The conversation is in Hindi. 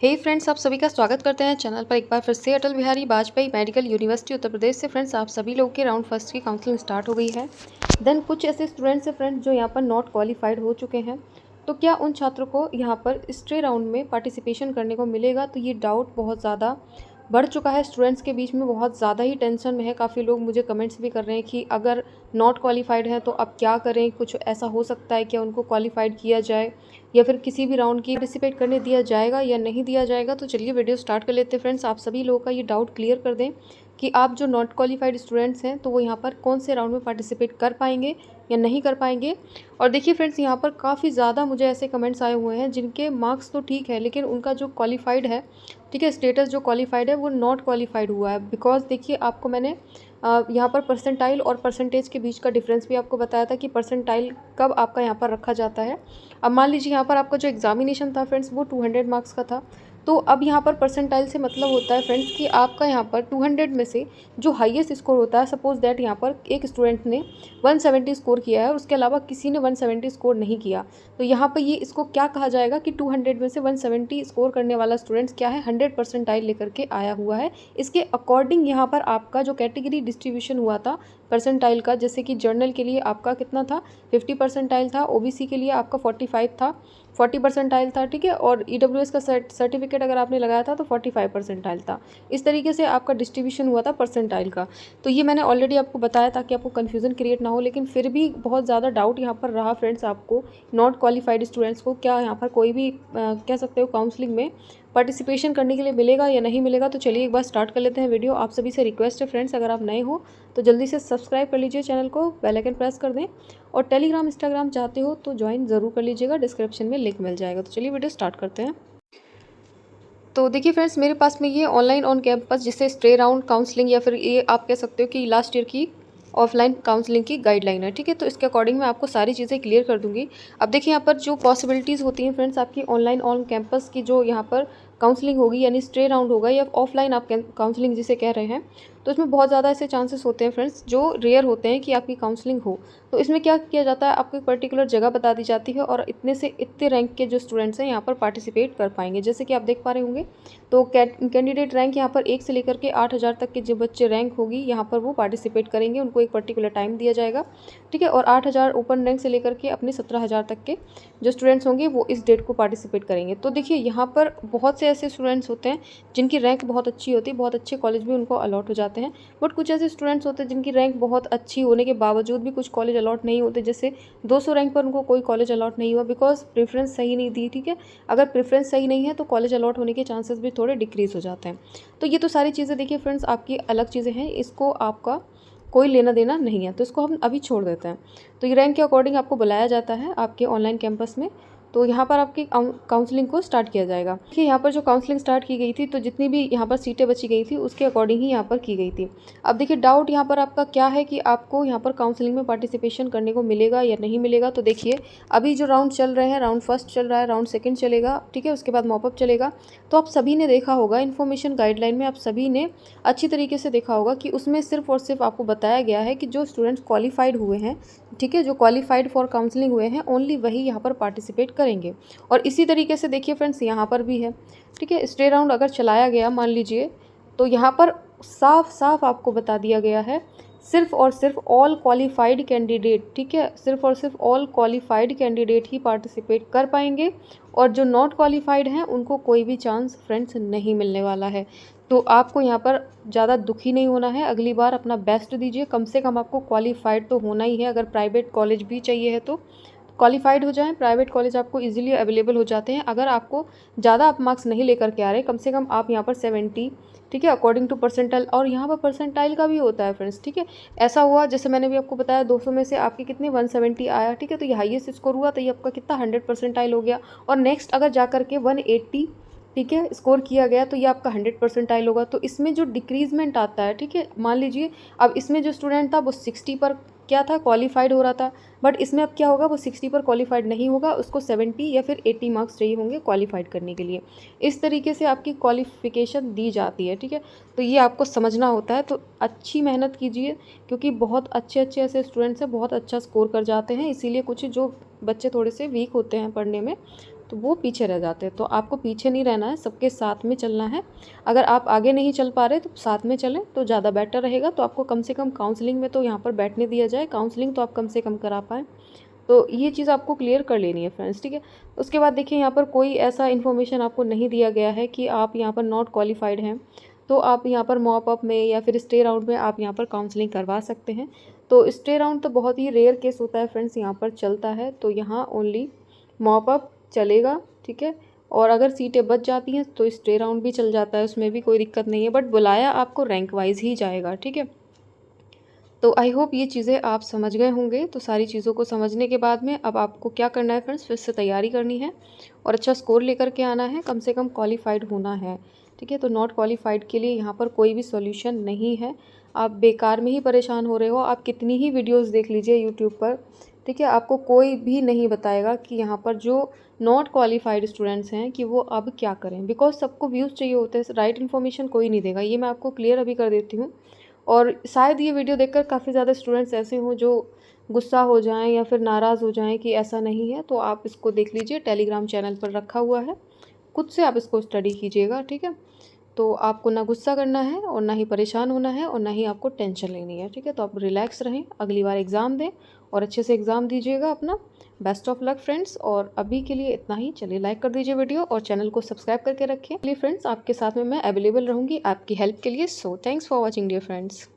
हे फ्रेंड्स, आप सभी का स्वागत करते हैं चैनल पर एक बार फिर से। अटल बिहारी वाजपेयी मेडिकल यूनिवर्सिटी उत्तर प्रदेश से फ्रेंड्स आप सभी लोगों के राउंड फर्स्ट की काउंसलिंग स्टार्ट हो गई है। देन कुछ ऐसे स्टूडेंट्स हैं फ्रेंड्स जो यहाँ पर नॉट क्वालिफाइड हो चुके हैं। तो क्या उन छात्रों को यहाँ पर स्टे राउंड में पार्टिसिपेशन करने को मिलेगा? तो ये डाउट बहुत ज़्यादा बढ़ चुका है स्टूडेंट्स के बीच में, बहुत ज़्यादा ही टेंशन में है। काफ़ी लोग मुझे कमेंट्स भी कर रहे हैं कि अगर नॉट क्वालिफाइड हैं तो अब क्या करें, कुछ ऐसा हो सकता है क्या उनको क्वालिफाइड किया जाए या फिर किसी भी राउंड की पार्टिसिपेट करने दिया जाएगा या नहीं दिया जाएगा। तो चलिए वीडियो स्टार्ट कर लेते हैं फ्रेंड्स। आप सभी लोगों का ये डाउट क्लियर कर दें कि आप जो नॉट क्वालिफाइड स्टूडेंट्स हैं तो वो यहाँ पर कौन से राउंड में पार्टिसिपेट कर पाएंगे या नहीं कर पाएंगे। और देखिए फ्रेंड्स, यहाँ पर काफ़ी ज़्यादा मुझे ऐसे कमेंट्स आए हुए हैं जिनके मार्क्स तो ठीक है लेकिन उनका जो क्वालिफाइड है, ठीक है, स्टेटस जो क्वालिफाइड है वो नॉट क्वालिफाइड हुआ है। बिकॉज देखिए, आपको मैंने यहाँ पर परसेंटाइल और परसेंटेज के बीच का डिफरेंस भी आपको बताया था कि परसेंटाइल कब आपका यहाँ पर रखा जाता है। अब मान लीजिए यहाँ पर आपका जो एग्जामिनेशन था फ्रेंड्स वो 200 मार्क्स का था। तो अब यहाँ पर परसेंटाइल से मतलब होता है फ्रेंड्स कि आपका यहाँ पर 200 में से जो हाईएस्ट स्कोर होता है, सपोज दैट यहाँ पर एक स्टूडेंट ने 170 स्कोर किया है और उसके अलावा किसी ने 170 स्कोर नहीं किया, तो यहाँ पर ये इसको क्या कहा जाएगा कि 200 में से 170 स्कोर करने वाला स्टूडेंट्स क्या है, 100 परसेंटाइल लेकर के आया हुआ है। इसके अकॉर्डिंग यहाँ पर आपका जो कैटेगरी डिस्ट्रीब्यूशन हुआ था परसेंटाइल का, जैसे कि जर्नल के लिए आपका कितना था, 50 परसेंटाइल था, ओबीसी के लिए आपका 45 था, 40 परसेंटाइल था, ठीक है, और ईडब्ल्यूएस का सर्टिफिकेट अगर आपने लगाया था तो 45 परसेंटाइल था। इस तरीके से आपका डिस्ट्रीब्यूशन हुआ था परसेंटाइल का। तो ये मैंने ऑलरेडी आपको बताया ताकि आपको कन्फ्यूज़न क्रिएट ना हो, लेकिन फिर भी बहुत ज़्यादा डाउट यहाँ पर रहा फ्रेंड्स आपको नॉट क्वालिफाइड स्टूडेंट्स को क्या यहाँ पर कोई भी कह सकते हो काउंसलिंग में पार्टिसिपेशन करने के लिए मिलेगा या नहीं मिलेगा। तो चलिए एक बार स्टार्ट कर लेते हैं वीडियो। आप सभी से रिक्वेस्ट है फ्रेंड्स, अगर आप नए हो तो जल्दी से सब्सक्राइब कर लीजिए चैनल को, बेल आइकन प्रेस कर दें, और टेलीग्राम इंस्टाग्राम चाहते हो तो ज्वाइन ज़रूर कर लीजिएगा, डिस्क्रिप्शन में लिंक मिल जाएगा। तो चलिए वीडियो स्टार्ट करते हैं। तो देखिए फ्रेंड्स, मेरे पास में ये ऑनलाइन ऑन कैंपस जिसे स्टे राउंड काउंसलिंग या फिर ये आप कह सकते हो कि लास्ट ईयर की ऑफलाइन काउंसलिंग की गाइडलाइन है, ठीक है। तो इसके अकॉर्डिंग मैं आपको सारी चीज़ें क्लियर कर दूंगी। अब देखिए यहाँ पर जो पॉसिबिलिटीज़ होती हैं फ्रेंड्स आपकी ऑनलाइन ऑन कैंपस की, जो यहाँ पर काउंसलिंग होगी यानी स्टे राउंड होगा या ऑफलाइन आप काउंसलिंग जिसे कह रहे हैं, तो इसमें बहुत ज़्यादा ऐसे चांसेस होते हैं फ्रेंड्स जो रेयर होते हैं कि आपकी काउंसलिंग हो। तो इसमें क्या किया जाता है, आपको एक पर्टिकुलर जगह बता दी जाती है और इतने से इतने रैंक के जो स्टूडेंट्स हैं यहाँ पर पार्टिसिपेट कर पाएंगे। जैसे कि आप देख पा रहे होंगे तो कैंडिडेट रैंक यहाँ पर 1 से लेकर के 8000 तक के जो बच्चे रैंक होगी यहाँ पर वो पार्टिसिपेट करेंगे। उनको एक पर्टिकुलर टाइम दिया जाएगा, ठीक है, और 8000 ओपन रैंक से लेकर के अपने 17000 तक के जो स्टूडेंट्स होंगे वो इस डेट को पार्टिसिपेट करेंगे। तो देखिए यहाँ पर बहुत से ऐसे स्टूडेंट्स होते हैं जिनकी रैंक बहुत अच्छी होती है, बहुत अच्छे कॉलेज भी उनको अलॉट हो जाते हैं। बट कुछ ऐसे स्टूडेंट्स होते हैं जिनकी रैंक बहुत अच्छी होने के बावजूद भी कुछ कॉलेज अलॉट नहीं होते, जैसे 200 रैंक पर उनको कोई कॉलेज अलॉट नहीं हुआ बिकॉज प्रेफरेंस सही नहीं दी, ठीक है। अगर प्रेफरेंस सही नहीं है तो कॉलेज अलॉट होने के चांसेस भी थोड़े डिक्रीज़ हो जाते हैं। तो ये तो सारी चीज़ें देखिए फ्रेंड्स आपकी अलग चीज़ें हैं, इसको आपका कोई लेना देना नहीं है, तो इसको हम अभी छोड़ देते हैं। तो ये रैंक के अकॉर्डिंग आपको बुलाया जाता है आपके ऑनलाइन कैंपस में, तो यहाँ पर आपकी काउंसलिंग को स्टार्ट किया जाएगा। देखिए यहाँ पर जो काउंसलिंग स्टार्ट की गई थी तो जितनी भी यहाँ पर सीटें बची गई थी उसके अकॉर्डिंग ही यहाँ पर की गई थी। अब देखिए डाउट यहाँ पर आपका क्या है कि आपको यहाँ पर काउंसलिंग में पार्टिसिपेशन करने को मिलेगा या नहीं मिलेगा। तो देखिए अभी जो राउंड चल रहे हैं, राउंड फर्स्ट चल रहा है, राउंड सेकेंड चलेगा, ठीक है, उसके बाद मॉपअप चलेगा। तो आप सभी ने देखा होगा इन्फॉर्मेशन गाइडलाइन में, आप सभी ने अच्छी तरीके से देखा होगा कि उसमें सिर्फ और सिर्फ आपको बताया गया है कि जो स्टूडेंट्स क्वालिफाइड हुए हैं, ठीक है, जो क्वालिफाइड फॉर काउंसलिंग हुए हैं, ओनली वही यहाँ पर पार्टिसिपेट करेंगे। और इसी तरीके से देखिए फ्रेंड्स यहाँ पर भी है, ठीक है। स्टे राउंड अगर चलाया गया मान लीजिए तो यहाँ पर साफ साफ आपको बता दिया गया है सिर्फ और सिर्फ ऑल क्वालिफाइड कैंडिडेट, ठीक है, सिर्फ और सिर्फ ऑल क्वालिफाइड कैंडिडेट ही पार्टिसिपेट कर पाएंगे और जो नॉट क्वालिफाइड हैं उनको कोई भी चांस फ्रेंड्स नहीं मिलने वाला है। तो आपको यहाँ पर ज़्यादा दुखी नहीं होना है, अगली बार अपना बेस्ट दीजिए। कम से कम आपको क्वालिफाइड तो होना ही है। अगर प्राइवेट कॉलेज भी चाहिए है तो क्वालिफाइड हो जाएं, प्राइवेट कॉलेज आपको इजीली अवेलेबल हो जाते हैं। अगर आपको ज़्यादा आप मार्क्स नहीं लेकर के आ रहे, कम से कम आप यहाँ पर 70, ठीक है, अकॉर्डिंग टू परसेंटाइल, और यहाँ पर परसेंटाइल का भी होता है फ्रेंड्स, ठीक है। ऐसा हुआ जैसे मैंने भी आपको बताया 200 में से आपके कितने 170 आया, ठीक है, तो ये हाईएस्ट स्कोर हुआ, तो ये आपका कितना 100 परसेंटाइल हो गया। और नेक्स्ट अगर जा करके 180, ठीक है, स्कोर किया गया तो ये आपका 100 परसेंटाइल होगा। तो इसमें जो डिक्रीजमेंट आता है, ठीक है, मान लीजिए अब इसमें जो स्टूडेंट था वो 60 पर क्या था, क्वालिफाइड हो रहा था, बट इसमें अब क्या होगा, वो 60 पर क्वालिफाइड नहीं होगा, उसको 70 या फिर 80 मार्क्स चाहिए होंगे क्वालिफाइड करने के लिए। इस तरीके से आपकी क्वालिफिकेशन दी जाती है, ठीक है। तो ये आपको समझना होता है, तो अच्छी मेहनत कीजिए क्योंकि बहुत अच्छे अच्छे ऐसे स्टूडेंट्स हैं बहुत अच्छा स्कोर कर जाते हैं। इसीलिए कुछ जो बच्चे थोड़े से वीक होते हैं पढ़ने में तो वो पीछे रह जाते हैं। तो आपको पीछे नहीं रहना है, सबके साथ में चलना है। अगर आप आगे नहीं चल पा रहे तो साथ में चलें तो ज़्यादा बेटर रहेगा। तो आपको कम से कम काउंसलिंग में तो यहाँ पर बैठने दिया जाए, काउंसलिंग तो आप कम से कम करा पाएँ। तो ये चीज़ आपको क्लियर कर लेनी है फ्रेंड्स, ठीक है। उसके बाद देखिए यहाँ पर कोई ऐसा इन्फॉर्मेशन आपको नहीं दिया गया है कि आप यहाँ पर नॉट क्वालिफाइड हैं तो आप यहाँ पर मॉप अप में या फिर स्टे राउंड में आप यहाँ पर काउंसलिंग करवा सकते हैं। तो स्टे राउंड तो बहुत ही रेयर केस होता है फ्रेंड्स, यहाँ पर चलता है। तो यहाँ ओनली मॉप अप चलेगा, ठीक है। और अगर सीटें बच जाती हैं तो स्टे राउंड भी चल जाता है, उसमें भी कोई दिक्कत नहीं है, बट बुलाया आपको रैंक वाइज ही जाएगा, ठीक है। तो आई होप ये चीज़ें आप समझ गए होंगे। तो सारी चीज़ों को समझने के बाद में अब आपको क्या करना है फ्रेंड्स, फिर से तैयारी करनी है और अच्छा स्कोर लेकर के आना है, कम से कम क्वालिफाइड होना है, ठीक है। तो नॉट क्वालिफाइड के लिए यहाँ पर कोई भी सॉल्यूशन नहीं है। आप बेकार में ही परेशान हो रहे हो, आप कितनी ही वीडियोस देख लीजिए यूट्यूब पर, ठीक है, आपको कोई भी नहीं बताएगा कि यहाँ पर जो नॉट क्वालिफाइड स्टूडेंट्स हैं कि वो अब क्या करें, बिकॉज सबको व्यूज़ चाहिए होते हैं, राइट इन्फॉर्मेशन कोई नहीं देगा। ये मैं आपको क्लियर अभी कर देती हूँ। और शायद ये वीडियो देखकर काफ़ी ज़्यादा स्टूडेंट्स ऐसे हों जो गुस्सा हो जाएं या फिर नाराज़ हो जाएं कि ऐसा नहीं है। तो आप इसको देख लीजिए, टेलीग्राम चैनल पर रखा हुआ है, खुद से आप इसको स्टडी कीजिएगा, ठीक है। तो आपको ना गुस्सा करना है और ना ही परेशान होना है और ना ही आपको टेंशन लेनी है, ठीक है। तो आप रिलैक्स रहें, अगली बार एग्ज़ाम दें और अच्छे से एग्ज़ाम दीजिएगा अपना। Best of luck friends. और अभी के लिए इतना ही। चलिए लाइक कर दीजिए वीडियो और चैनल को सब्सक्राइब करके रखें। चलिए फ्रेंड्स, आपके साथ में मैं अवेलेबल रहूँगी आपकी हेल्प के लिए। So thanks for watching dear friends.